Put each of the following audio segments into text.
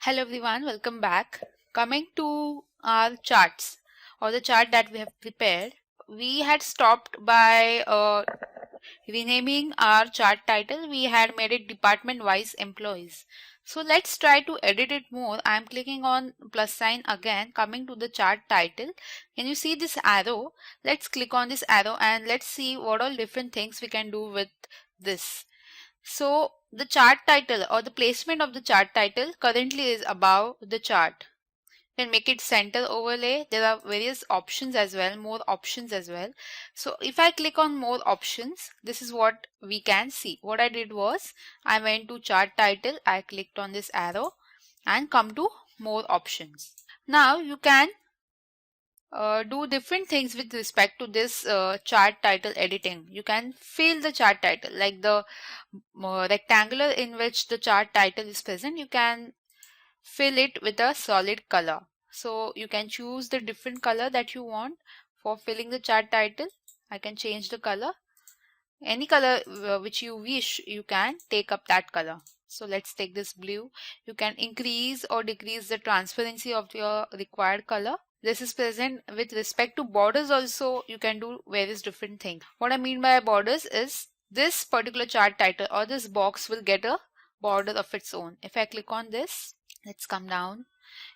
Hello everyone, welcome back. Coming to our charts or the chart that we have prepared, we had stopped by renaming our chart title. We had made it department wise employees. So let's try to edit it more. I am clicking on plus sign again, coming to the chart title. Can you see this arrow? Let's click on this arrow and let's see what all different things we can do with this. So the chart title or the placement of the chart title currently is above the chart. You can make it center overlay. There are various options as well, more options as well. So if I click on more options, this is what we can see. What I did was I went to chart title, I clicked on this arrow and come to more options. Now you can do different things with respect to this chart title editing. You can fill the chart title like the rectangular in which the chart title is present. You can fill it with a solid color. So you can choose the different color that you want for filling the chart title. I can change the color. Any color which you wish, you can take up that color. So let's take this blue. You can increase or decrease the transparency of your required color. This is present with respect to borders also. You can do various different things. What I mean by borders is this particular chart title or this box will get a border of its own. If I click on this, let's come down.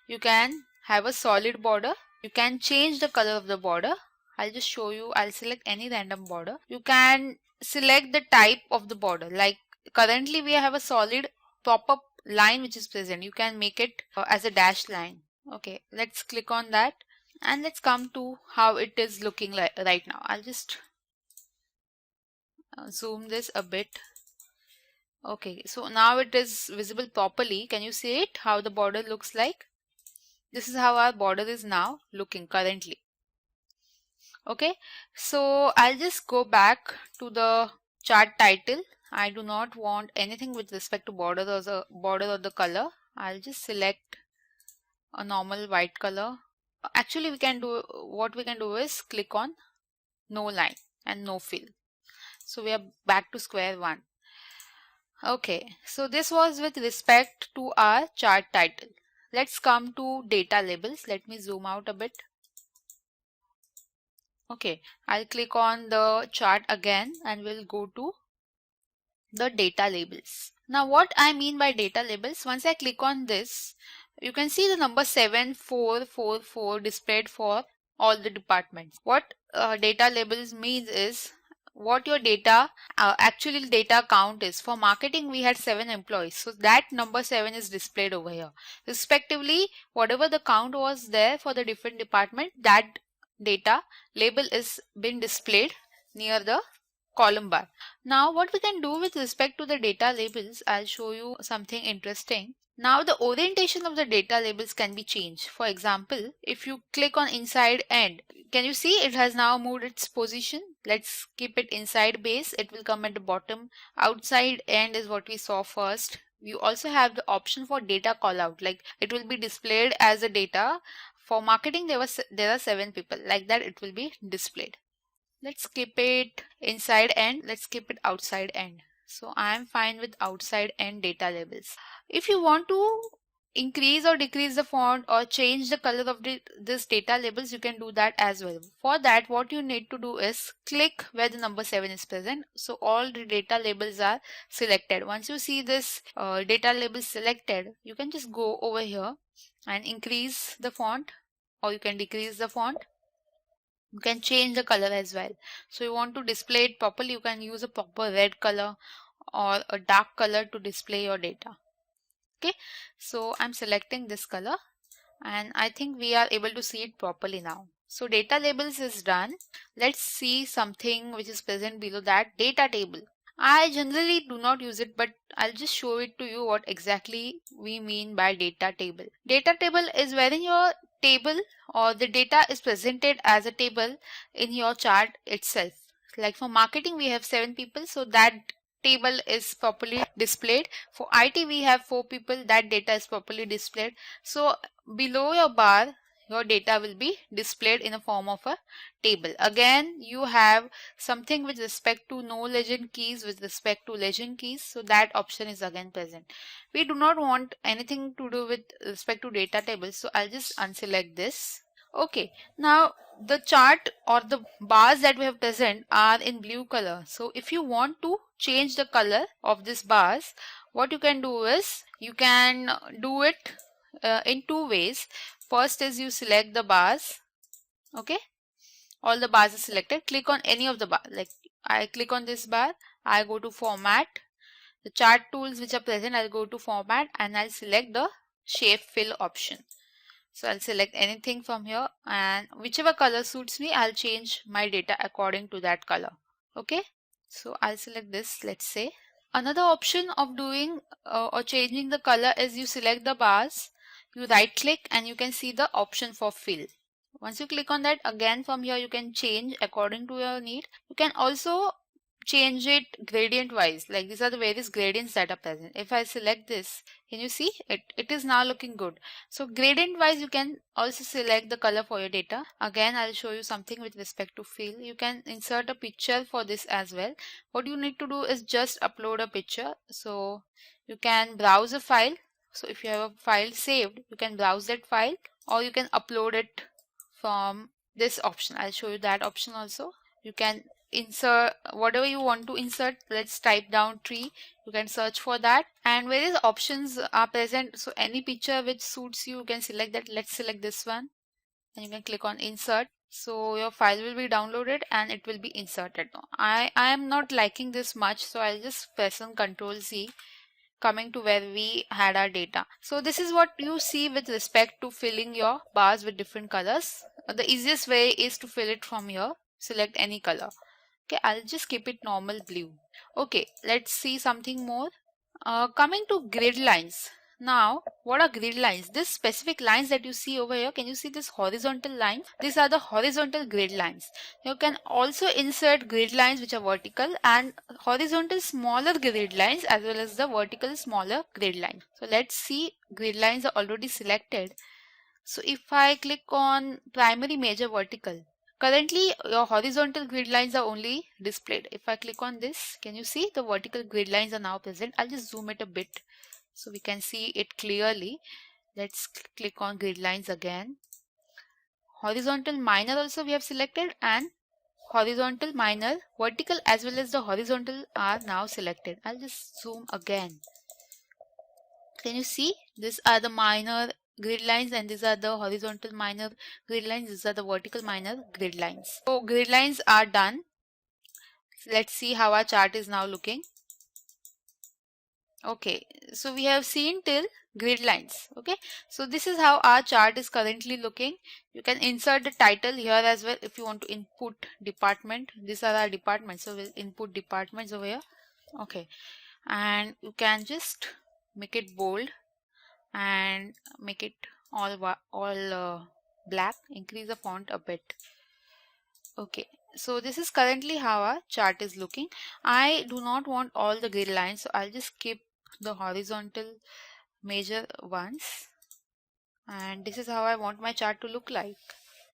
You can have a solid border. You can change the color of the border. I'll just show you. I'll select any random border. You can select the type of the border. Like currently we have a solid pop-up line which is present. You can make it as a dashed line. Okay, let's click on that and let's come to how it is looking like right now. I'll just zoom this a bit. Okay, so now it is visible properly. Can you see it? How the border looks like? This is how our border is now looking currently. Okay, so I'll just go back to the chart title. I do not want anything with respect to border or the color. I'll just select a normal white color. Actually, what we can do is click on no line and no fill. So we are back to square one. Okay, so this was with respect to our chart title. Let's come to data labels. Let me zoom out a bit. Okay, I'll click on the chart again and we'll go to the data labels. Now what I mean by data labels, once I click on this, you can see the number 7444 displayed for all the departments. What data labels means is what your data actually data count is. For marketing we had 7 employees, so that number 7 is displayed over here. Respectively, whatever the count was there for the different department, that data label is been displayed near the column bar. Now what we can do with respect to the data labels, I'll show you something interesting. Now the orientation of the data labels can be changed. For example, if you click on inside end, can you see it has now moved its position? Let's keep it inside base. It will come at the bottom. Outside end is what we saw first. You also have the option for data callout, like it will be displayed as a data. For marketing there are 7 people, like that it will be displayed. Let's keep it inside end. Let's keep it outside end. So I am fine with outside end data labels. If you want to increase or decrease the font or change the color of this data labels, you can do that as well. For that, what you need to do is click where the number 7 is present. So all the data labels are selected. Once you see this data label selected, you can just go over here and increase the font, or you can decrease the font. You can change the color as well. So you want to display it properly, you can use a proper red color or a dark color to display your data. Okay, so I'm selecting this color and I think we are able to see it properly now. So data labels is done. Let's see something which is present below that, data table. I generally do not use it, but I'll just show it to you what exactly we mean by data table. Data table is wherein your table or the data is presented as a table in your chart itself. Like for marketing we have 7 people, so that table is properly displayed. For IT we have 4 people, that data is properly displayed. So below your bar your data will be displayed in a form of a table. Again, you have something with respect to no legend keys, with respect to legend keys, so that option is again present. We do not want anything to do with respect to data tables, so I'll just unselect this. Okay, now the chart or the bars that we have present are in blue color. So if you want to change the color of these bars, what you can do is you can do it in two ways. First is you select the bars. Okay, all the bars are selected. Click on any of the bar. Like I click on this bar, I go to format. The chart tools which are present, I'll go to format and I'll select the shape fill option. So I'll select anything from here, and whichever color suits me, I'll change my data according to that color. Okay, so I'll select this, let's say. Another option of doing or changing the color is you select the bars, you right click and you can see the option for fill. Once you click on that, again from here you can change according to your need. You can also change it gradient wise, like these are the various gradients that are present. If I select this, can you see it is now looking good. So gradient wise you can also select the color for your data. Again, I'll show you something with respect to fill. You can insert a picture for this as well. What you need to do is just upload a picture. So you can browse a file. So if you have a file saved, you can browse that file or you can upload it from this option. I'll show you that option also. You can insert whatever you want to insert. Let's type down tree. You can search for that, and various options are present. So any picture which suits you, you can select that. Let's select this one and you can click on insert. So your file will be downloaded and it will be inserted. I am not liking this much, so I'll just press on Ctrl C, coming to where we had our data. So this is what you see with respect to filling your bars with different colors. The easiest way is to fill it from here. Select any color. Okay, I'll just keep it normal blue. Okay, let's see something more. Coming to grid lines. Now, what are grid lines? This specific lines that you see over here, can you see this horizontal line? These are the horizontal grid lines. You can also insert grid lines which are vertical and horizontal smaller grid lines as well as the vertical smaller grid line. So let's see, grid lines are already selected. So if I click on primary, major, vertical, currently your horizontal grid lines are only displayed. If I click on this, can you see the vertical grid lines are now present? I'll just zoom it a bit so we can see it clearly. Let's click on grid lines again. Horizontal minor also we have selected, and horizontal minor, vertical as well as the horizontal are now selected. I'll just zoom again. Can you see? These are the minor grid lines and these are the horizontal minor grid lines. These are the vertical minor grid lines. So grid lines are done. Let's see how our chart is now looking. Okay, so we have seen till grid lines. Okay, so this is how our chart is currently looking. You can insert the title here as well if you want to input department. These are our departments, so we'll input departments over here. Okay, and you can just make it bold and make it all black. Increase the font a bit. Okay, so this is currently how our chart is looking. I do not want all the grid lines, so I'll just keep the horizontal major ones, and this is how I want my chart to look like.